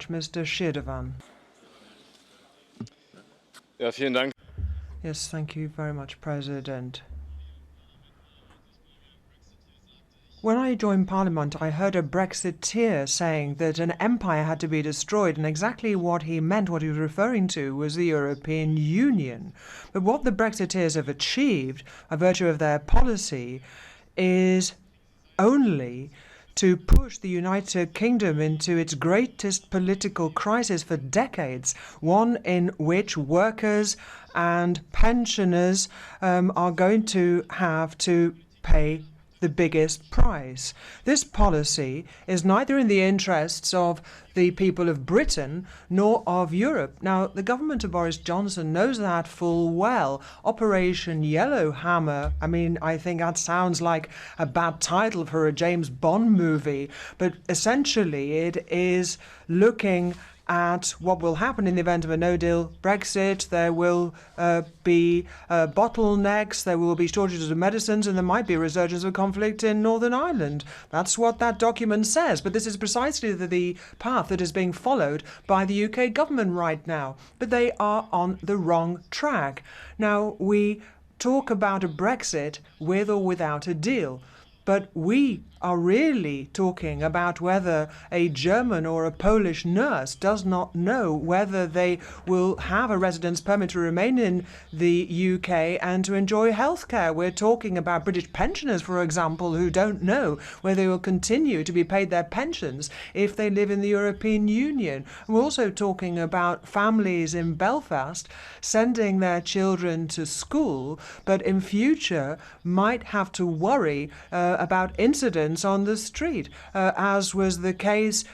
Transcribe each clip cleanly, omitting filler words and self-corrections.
Mr. Schirdewan. Ja, vielen Dank. Yes, thank you very much, President. When I joined Parliament, I heard a Brexiteer saying that an empire had to be destroyed, and exactly what he meant, what he was referring to, was the European Union. But what the Brexiteers have achieved, by virtue of their policy, is only to push the United Kingdom into its greatest political crisis for decades, one in which workers and pensioners are going to have to pay the biggest price. This policy is neither in the interests of the people of Britain nor of Europe. Now, the government of Boris Johnson knows that full well. Operation Yellowhammer, I think that sounds like a bad title for a James Bond movie, but essentially it is looking at what will happen in the event of a no-deal Brexit. There will be bottlenecks, there will be shortages of medicines, and there might be a resurgence of conflict in Northern Ireland. That's what that document says. But this is precisely the path that is being followed by the UK government right now. But they are on the wrong track. Now, we talk about a Brexit with or without a deal. But we are really talking about whether a German or a Polish nurse does not know whether they will have a residence permit to remain in the UK and to enjoy healthcare. We're talking about British pensioners, for example, who don't know whether they will continue to be paid their pensions if they live in the European Union. We're also talking about families in Belfast sending their children to school, but in future might have to worry about incidents on the street, as was the case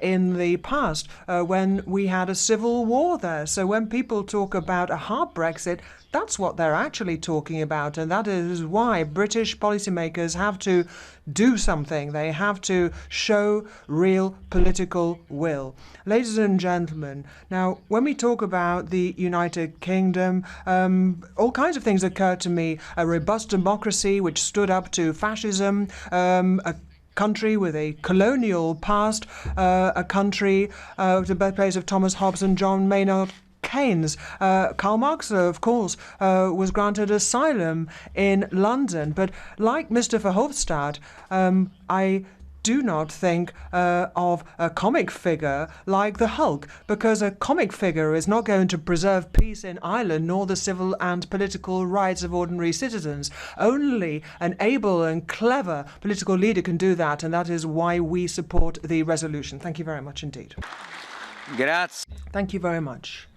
in the past when we had a civil war there. So when people talk about a hard Brexit, that's what they're actually talking about, and that is why British policymakers have to do something. They have to show real political will. Ladies and gentlemen, now when we talk about the United Kingdom, all kinds of things occur to me. A robust democracy which stood up to fascism, a country with a colonial past, a country with the birthplace of Thomas Hobbes and John Maynard Keynes. Karl Marx, of course, was granted asylum in London. But like Mr. Verhofstadt, I do not think of a comic figure like the Hulk, because a comic figure is not going to preserve peace in Ireland nor the civil and political rights of ordinary citizens. Only an able and clever political leader can do that, and that is why we support the resolution. Thank you very much indeed. Grazie. Thank you very much.